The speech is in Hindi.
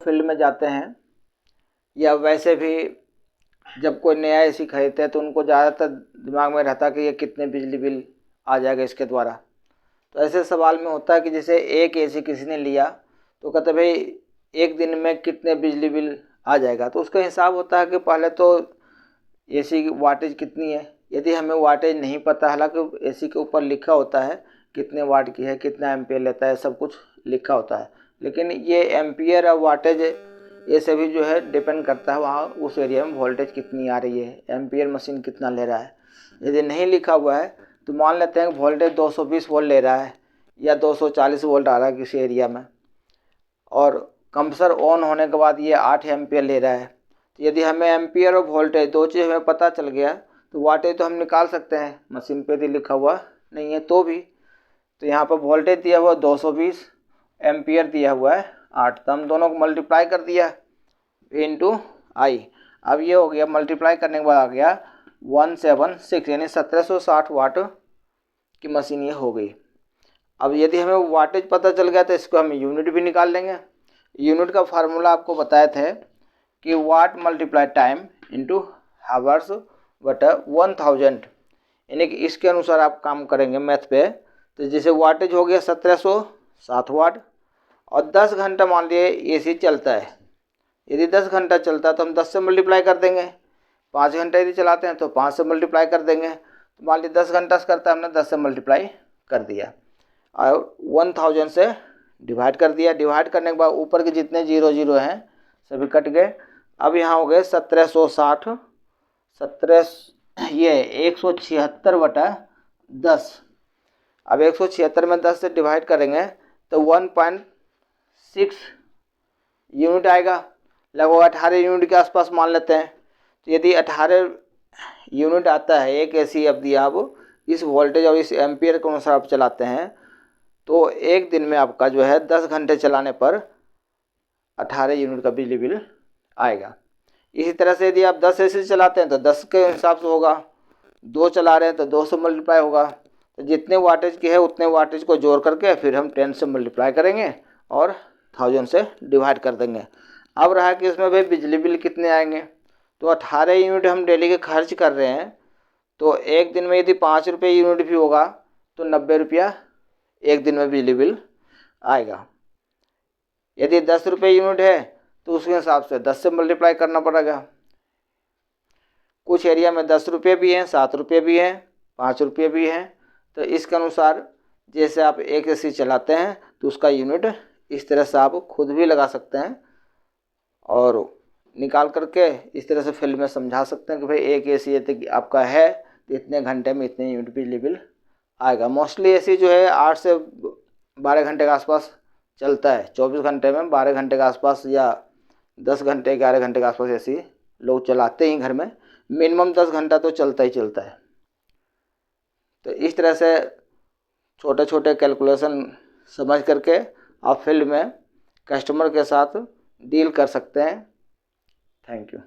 फील्ड में जाते हैं या वैसे भी जब कोई नया एसी खरीदते हैं तो उनको ज़्यादातर दिमाग में रहता है कि ये कितने बिजली बिल आ जाएगा इसके द्वारा। तो ऐसे सवाल में होता है कि जैसे एक एसी किसी ने लिया तो कहते भाई एक दिन में कितने बिजली बिल आ जाएगा। तो उसका हिसाब होता है कि पहले तो एसी की वाटेज कितनी है। यदि हमें वाटेज नहीं पता, हालांकि एसी के ऊपर लिखा होता है कितने वाट की है, कितना एम्पियर लेता है, सब कुछ लिखा होता है, लेकिन ये एम्पियर और वाटेज ये सभी जो है डिपेंड करता है वहाँ उस एरिया में वोल्टेज कितनी आ रही है, एम्पियर मशीन कितना ले रहा है। यदि नहीं लिखा हुआ है तो मान लेते हैं वोल्टेज 220 वोल्ट ले रहा है या 240 वोल्ट आ रहा है किसी एरिया में, और कंप्रेसर ऑन होने के बाद ये 8 एम्पियर ले रहा है। तो यदि हमें एम्पियर और वोल्टेज दो चीज़ हमें पता चल गया तो वाटेज तो हम निकाल सकते हैं, मशीन पे यदि लिखा हुआ नहीं है तो भी। तो यहाँ पर वोल्टेज दिया हुआ 220, एम्पियर दिया हुआ है 8, तो हम दोनों को मल्टीप्लाई कर दिया इंटू आई। अब ये हो गया, मल्टीप्लाई करने के बाद आ गया 176, यानी 1760 वाट की मशीन ये हो गई। अब यदि हमें वाटेज पता चल गया तो इसको हम यूनिट भी निकाल लेंगे। यूनिट का फार्मूला आपको बताए थे कि वाट मल्टीप्लाई टाइम इंटू हावर्स बटा 1000, यानी कि इसके अनुसार आप काम करेंगे मैथ पे। तो जैसे वाटेज हो गया 1760 वाट, और 10 घंटा मान लिए एसी चलता है। यदि 10 घंटा चलता है तो हम 10 से मल्टीप्लाई कर देंगे। 5 घंटा यदि चलाते हैं तो 5 से मल्टीप्लाई कर देंगे। तो मान लीजिए 10 घंटा से करता है, हमने 10 से मल्टीप्लाई कर दिया और 1000 से डिवाइड कर दिया। डिवाइड करने के बाद ऊपर के जितने 00 हैं सभी कट गए। अब यहाँ हो गए 1760, 176 बटा 10। अब 176 में 10 से डिवाइड करेंगे तो 1.6 यूनिट आएगा, लगभग 18 यूनिट के आसपास मान लेते हैं। तो यदि 18 यूनिट आता है एक एसी, अब दिया आप इस वोल्टेज और इस एम्पियर के अनुसार आप चलाते हैं तो एक दिन में आपका जो है 10 घंटे चलाने पर 18 यूनिट का बिजली बिल आएगा। इसी तरह से यदि आप 10 एसी चलाते हैं तो 10 के हिसाब से होगा, 2 चला रहे हैं तो 2 से मल्टीप्लाई होगा। तो जितने वाटेज की है उतने वाटेज को जोड़ करके फिर हम 10 से मल्टीप्लाई करेंगे और 1000 से डिवाइड कर देंगे। अब रहा कि इसमें भाई बिजली बिल कितने आएंगे। तो 18 यूनिट हम डेली के खर्च कर रहे हैं, तो एक दिन में यदि 5 रुपये यूनिट भी होगा तो 90 रुपया एक दिन में बिजली बिल आएगा। यदि 10 रुपये यूनिट है तो उसके हिसाब से 10 से मल्टीप्लाई करना पड़ेगा। कुछ एरिया में 10 रुपये भी हैं, 7 रुपये भी हैं, 5 रुपये भी हैं। तो इसके अनुसार जैसे आप एक एसी चलाते हैं तो उसका यूनिट इस तरह से आप खुद भी लगा सकते हैं और निकाल करके इस तरह से फील्ड में समझा सकते हैं कि भाई एक एसी यदि आपका है तो इतने घंटे में इतने यूनिट बिजली बिल आएगा। मोस्टली एसी जो है 8 से 12 घंटे के आसपास चलता है। 24 घंटे में 12 घंटे के आसपास या 10 घंटे 11 घंटे के आसपास एसी लोग चलाते ही घर में, मिनिमम 10 घंटा तो चलता ही चलता है। तो इस तरह से छोटे छोटे कैलकुलेशन समझ करके आप फील्ड में कस्टमर के साथ डील कर सकते हैं। Thank you.